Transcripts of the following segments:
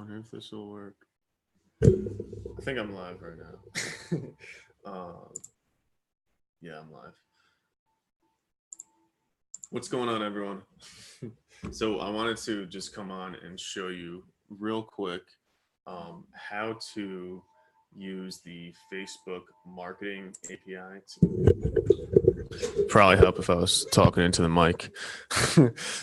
wonder if this will work. I think I'm live right now. Yeah, I'm live. What's going on, everyone? So I wanted to just come on and show you real quick how to use the Facebook marketing API to probably help if I was talking into the mic.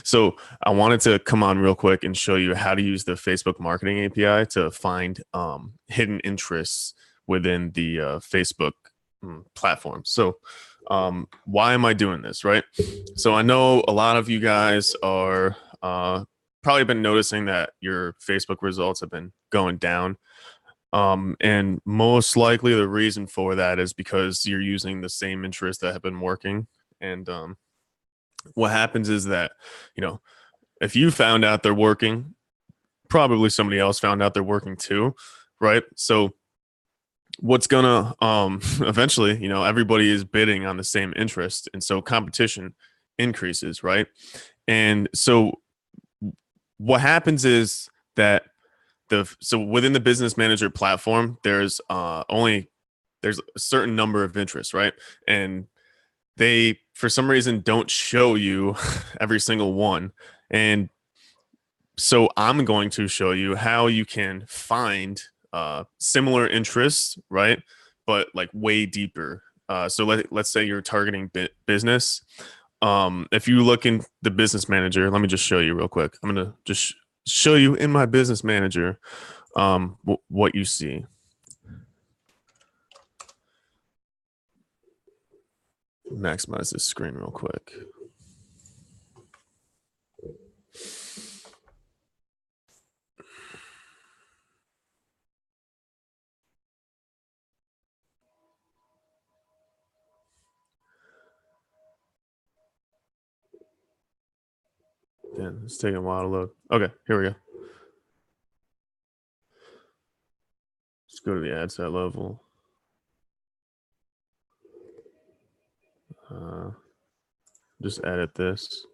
So I wanted to come on real quick and show you how to use the Facebook marketing API to find hidden interests within the Facebook platform. So why am I doing this, right? So I know a lot of you guys are probably been noticing that your Facebook results have been going down. And most likely the reason for that is because you're using the same interests that have been working. And what happens is that, if you found out they're working, probably somebody else found out they're working too, right? So what's gonna eventually, everybody is bidding on the same interest, and so competition increases, right? And so what happens is that so within the business manager platform, there's a certain number of interests, right? And they, for some reason, don't show you every single one. And so I'm going to show you how you can find similar interests, right? But like way deeper. So let's say you're targeting business. If you look in the business manager, let me just show you real quick. I'm going to just show you in my business manager what you see. Maximize this screen real quick. Yeah, it's taking a while to load. Okay, here we go. Let's go to the ad set level. Just edit this.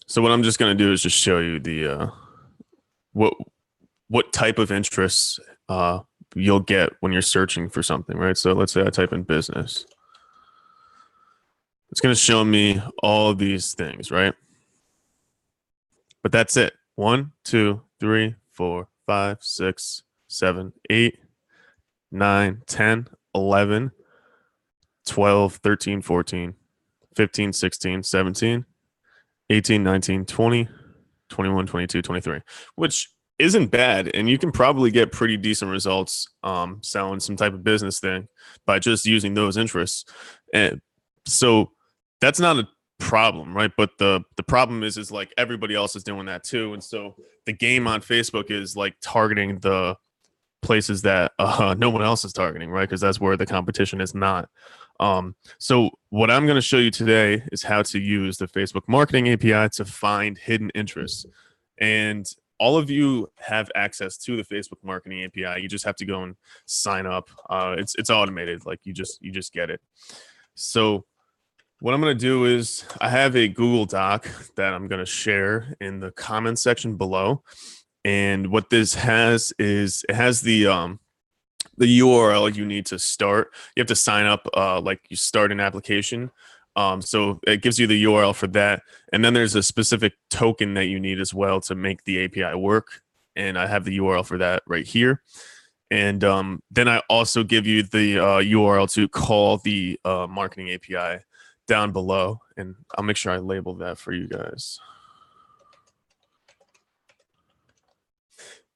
So what I'm just going to do is just show you the what type of interests you'll get when you're searching for something, right? So let's say I type in business. It's going to show me all of these things, right? But that's it. 1, 2, 3, 4, 5, 6, 7, 8, 9, 10, 11, 12, 13, 14, 15, 16, 17, 18, 19, 20, 21, 22, 23, which isn't bad. And you can probably get pretty decent results selling some type of business thing by just using those interests. And so that's not a problem, right? But the problem is like everybody else is doing that too. And so the game on Facebook is like targeting the places that no one else is targeting, right? Because that's where the competition is not. So what I'm going to show you today is how to use the Facebook marketing API to find hidden interests. And all of you have access to the Facebook marketing API. You just have to go and sign up. It's automated. Like you just get it. So what I'm going to do is I have a Google Doc that I'm going to share in the comments section below. And what this has is it has the URL you need to start. You have to sign up like you start an application. So it gives you the URL for that. And then there's a specific token that you need as well to make the API work. And I have the URL for that right here. And then I also give you the URL to call the marketing API down below. And I'll make sure I label that for you guys.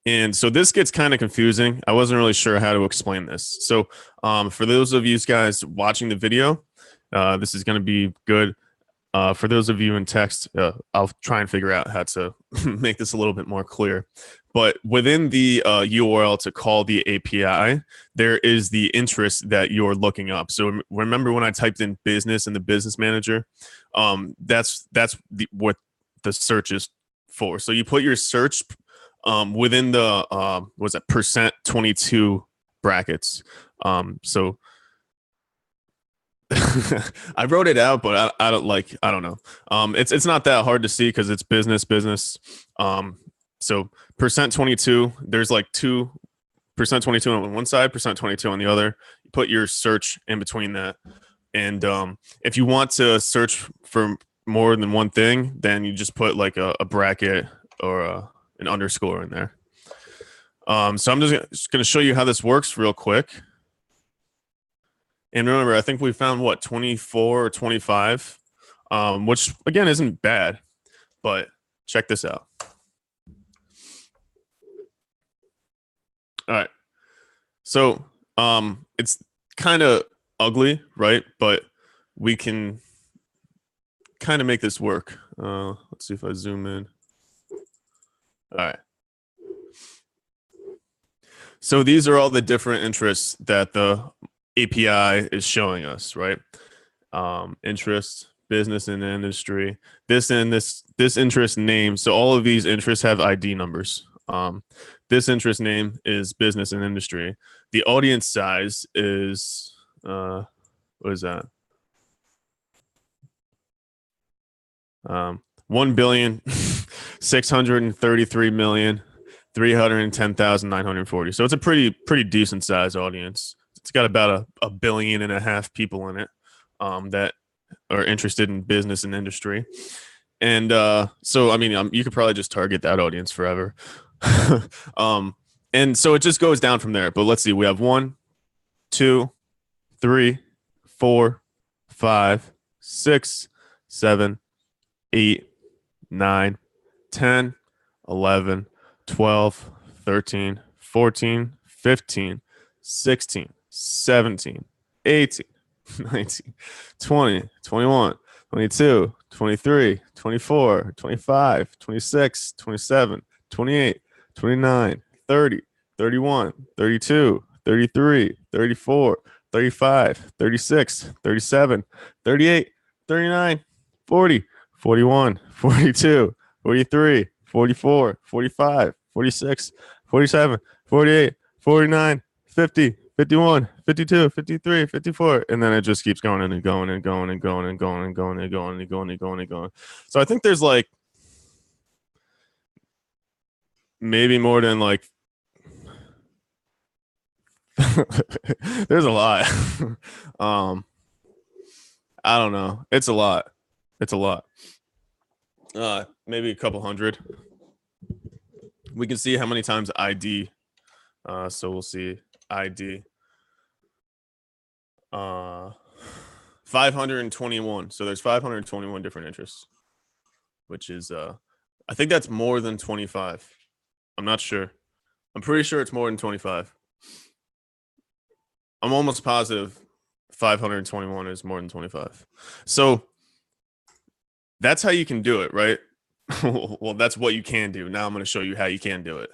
And so this gets kind of confusing. I wasn't really sure how to explain this. So for those of you guys watching the video, this is going to be good. For those of you in text, I'll try and figure out how to make this a little bit more clear. But within the URL to call the API, there is the interest that you're looking up. So remember when I typed in business in the business manager, that's what the search is for. So you put your search within the what's that %22 brackets. So I wrote it out, but I don't know. It's not that hard to see because it's business. So percent 22. There's like 2% 22 on one side, percent 22 on the other. You put your search in between that. And if you want to search for more than one thing, then you just put like a bracket or an underscore in there. So I'm just going to show you how this works real quick. And remember, I think we found what, 24 or 25, which again isn't bad, but check this out. All right. So it's kind of ugly, right? But we can kind of make this work. Let's see if I zoom in. All right. So these are all the different interests that the API is showing us, right? Interest, business and industry, this interest name. So all of these interests have ID numbers. This interest name is business and industry. The audience size is, what is that? 1,633,310,940. So it's a pretty decent size audience. It's got about a billion and a half people in it that are interested in business and industry. And so, I mean, you could probably just target that audience forever. And so it just goes down from there. But let's see, we have 1, 2, 3, 4, 5, 6, 7, 8, 9, 10, 11, 12, 13, 14, 15, 16, 17, 18, 19, 20, 21, 22, 23, 24, 25, 26, 27, 28, 29, 30, 31, 32, 33, 34, 35, 36, 37, 38, 39, 40, 41, 42, 43, 44, 45, 46, 47, 48, 49, 50, 51, 52, 53, 54, and then it just keeps going and going and going and going and going and going and going and going and going and going. So I think there's like maybe more than like there's a lot. I don't know. It's a lot. It's a lot. Maybe a couple hundred. We can see how many times ID. So we'll see ID. 521. So there's 521 different interests, which is I think that's more than 25. I'm not sure. I'm pretty sure it's more than 25. I'm almost positive 521 is more than 25. So that's how you can do it, right? Well, that's what you can do. Now I'm going to show you how you can do it.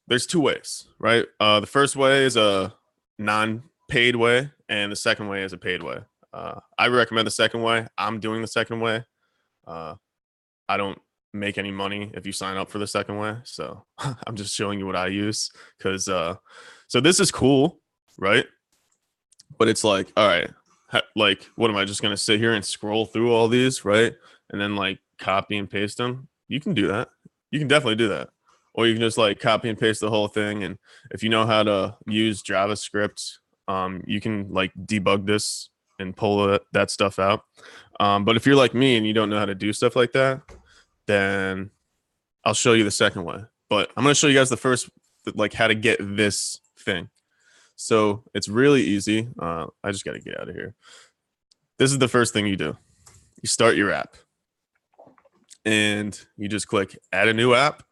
There's two ways, right? The first way is a non-paid way, and the second way is a paid way. I recommend the second way. I'm doing the second way. I don't make any money if you sign up for the second way, so I'm just showing you what I use because so this is cool, right? But it's like, all right, like what am I just gonna sit here and scroll through all these, right? And then like copy and paste them? You can do that. You can definitely do that. Or you can just like copy and paste the whole thing. And if you know how to use JavaScript, you can like debug this and pull that stuff out. But if you're like me and you don't know how to do stuff like that, then I'll show you the second way. But I'm going to show you guys the first, like how to get this thing. So it's really easy. I just got to get out of here. This is the first thing you do. You start your app and you just click add a new app.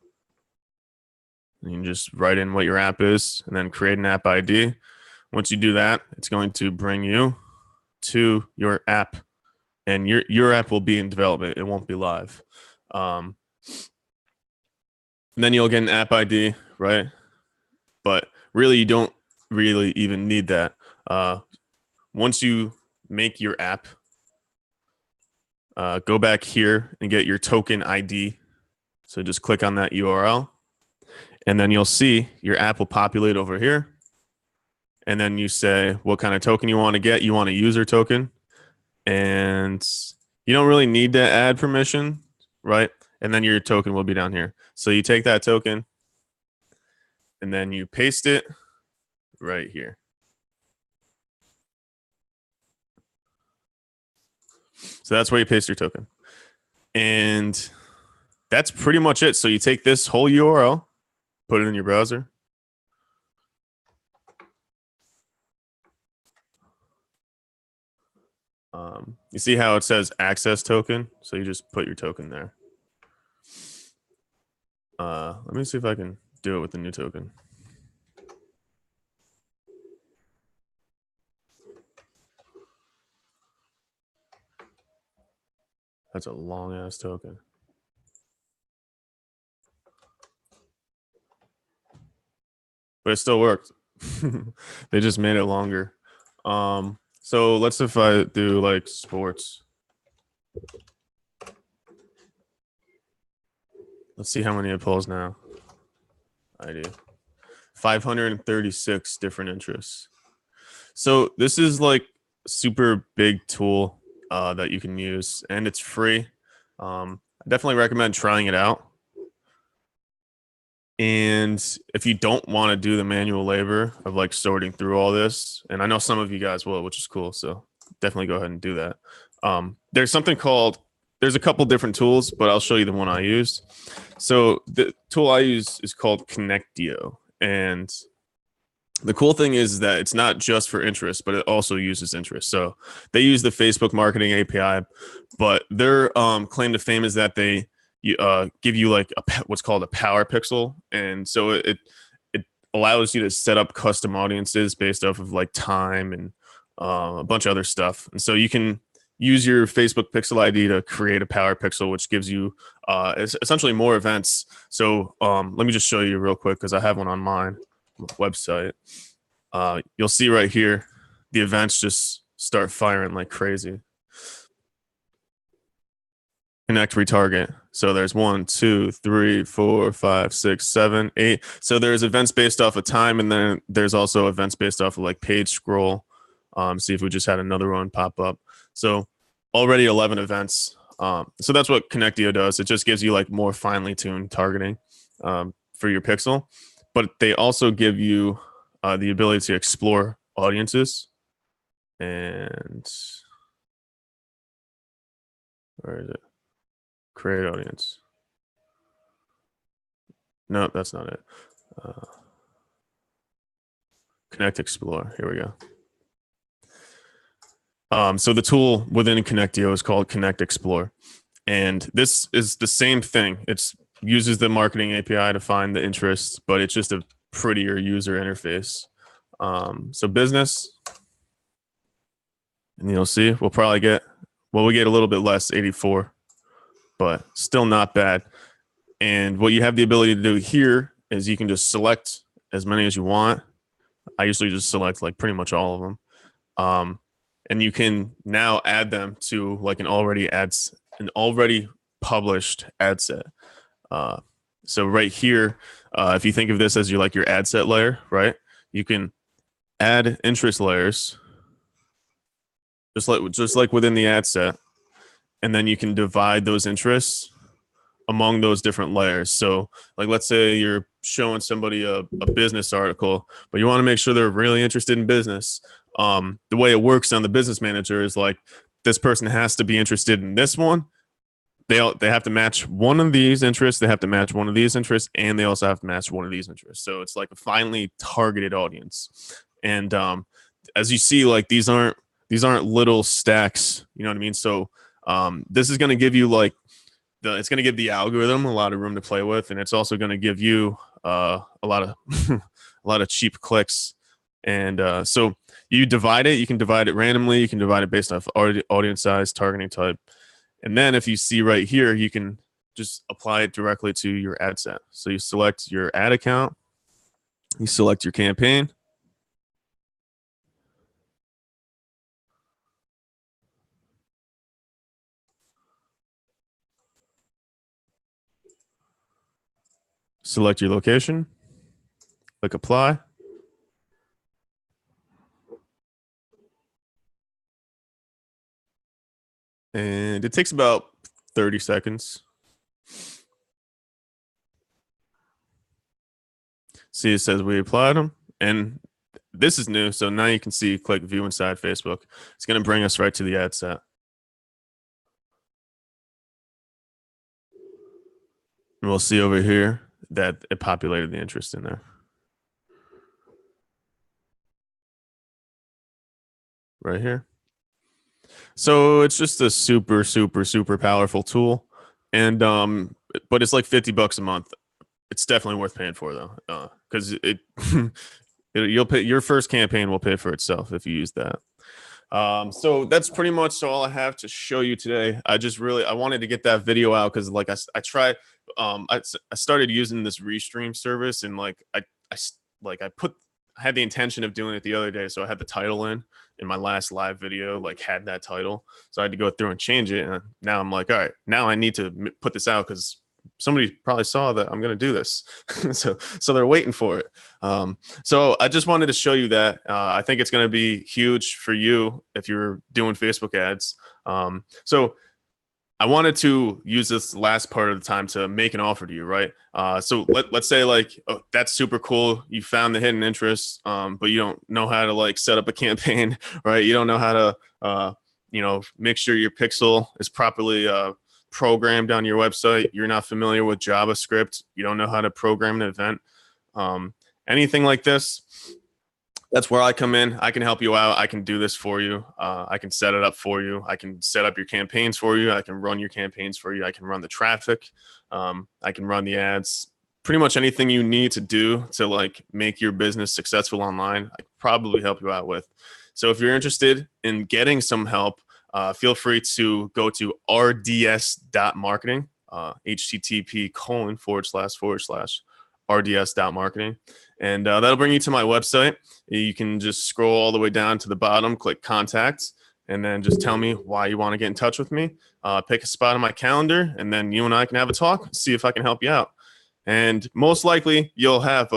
You can just write in what your app is and then create an app ID. Once you do that, it's going to bring you to your app, and your app will be in development. It won't be live. And then you'll get an app ID, right? But really, you don't really even need that. Once you make your app, go back here and get your token ID. So just click on that URL. And then you'll see your app will populate over here. And then you say what kind of token you want to get. You want a user token. And you don't really need to add permission, right? and then your token will be down here. So you take that token and then you paste it right here. So that's where you paste your token. And that's pretty much it. So you take this whole URL, put it in your browser. You see how it says access token? So you just put your token there. Let me see if I can do it with the new token. That's a long ass token. But it still worked. They just made it longer. So let's if I do like sports. Let's see how many it pulls now. I do. 536 different interests. So this is like a super big tool that you can use, and it's free. I definitely recommend trying it out. And if you don't want to do the manual labor of like sorting through all this, and I know some of you guys will, which is cool, so definitely go ahead and do that. There's a couple different tools, but I'll show you the one I used. So the tool I use is called Connectio, and the cool thing is that it's not just for interest, but it also uses interest. So they use the Facebook marketing API, but their claim to fame is that they give you like what's called a power pixel, and so it allows you to set up custom audiences based off of like time and a bunch of other stuff. And so you can use your Facebook pixel ID to create a power pixel, which gives you essentially more events. So let me just show you real quick because I have one on mine website. You'll see right here, the events just start firing like crazy. Connect, retarget. So there's 1, 2, 3, 4, 5, 6, 7, 8. So there's events based off of time, and then there's also events based off of like page scroll. See if we just had another one pop up. So already 11 events. So that's what Connectio does. It just gives you like more finely tuned targeting for your pixel, but they also give you the ability to explore audiences. And where is it? Create audience. No, that's not it. Connect Explore. Here we go. So the tool within Connectio is called Connect Explore. And this is the same thing. It uses the marketing API to find the interests, but it's just a prettier user interface. So business, and you'll see we get a little bit less, 84, but still not bad. And what you have the ability to do here is you can just select as many as you want. I usually just select like pretty much all of them. And you can now add them to like an already published ad set. So right here, if you think of this as your ad set layer, right? You can add interest layers just like within the ad set, and then you can divide those interests among those different layers. So like let's say you're showing somebody a business article, but you want to make sure they're really interested in business. The way it works on the business manager is like this person has to be interested in this one. They have to match one of these interests, they have to match one of these interests, and they also have to match one of these interests. So it's like a finely targeted audience. And as you see, like these aren't little stacks, you know what I mean? So this is going to give you like it's going to give the algorithm a lot of room to play with, and it's also going to give you a lot of a lot of cheap clicks. And so you divide it. You can divide it randomly. You can divide it based off audience size, targeting type, and then if you see right here, you can just apply it directly to your ad set. So you select your ad account, you select your campaign, select your location, click apply. And it takes about 30 seconds. See, it says we applied them, and this is new. So now you can see, click view inside Facebook. It's going to bring us right to the ad set. And we'll see over here that it populated the interest in there. Right here. So it's just a super, super, super powerful tool. And but it's like $50 a month. It's definitely worth paying for though. Because you'll pay, your first campaign will pay for itself if you use that. So that's pretty much all I have to show you today. I wanted to get that video out because like I started using this Restream service, and like I had the intention of doing it the other day. So I had the title in my last live video, like had that title. So I had to go through and change it. And now I'm like, all right, now I need to put this out because somebody probably saw that I'm going to do this. so they're waiting for it. So I just wanted to show you that. I think it's going to be huge for you if you're doing Facebook ads. So I wanted to use this last part of the time to make an offer to you, right? So let's say like, oh, that's super cool. You found the hidden interest, but you don't know how to like set up a campaign, right? You don't know how to, make sure your pixel is properly programmed on your website. You're not familiar with JavaScript. You don't know how to program an event. Anything like this, that's where I come in. I can help you out. I can do this for you. I can set it up for you. I can set up your campaigns for you. I can run your campaigns for you. I can run the traffic. I can run the ads. Pretty much anything you need to do to like make your business successful online, I can probably help you out with. So if you're interested in getting some help, feel free to go to rds.marketing, http://rds.marketing. And that'll bring you to my website. You can just scroll all the way down to the bottom, click contact, and then just tell me why you want to get in touch with me. Pick a spot on my calendar, and then you and I can have a talk, see if I can help you out. And most likely you'll have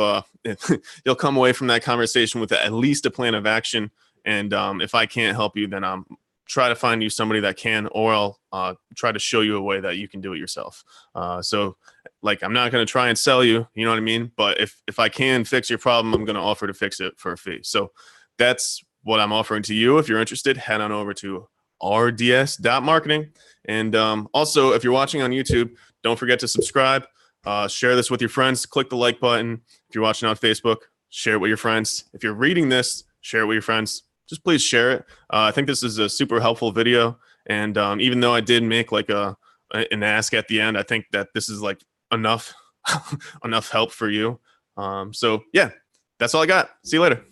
you'll come away from that conversation with at least a plan of action. And if I can't help you, then I'm try to find you somebody that can, or I'll try to show you a way that you can do it yourself. So like, I'm not going to try and sell you, you know what I mean? But if I can fix your problem, I'm going to offer to fix it for a fee. So that's what I'm offering to you. If you're interested, head on over to rds.marketing. And also, if you're watching on YouTube, don't forget to subscribe, share this with your friends, click the like button. If you're watching on Facebook, share it with your friends. If you're reading this, share it with your friends. Just please share it. I think this is a super helpful video. And even though I did make like an ask at the end, I think that this is like enough, enough help for you. So yeah, that's all I got. See you later.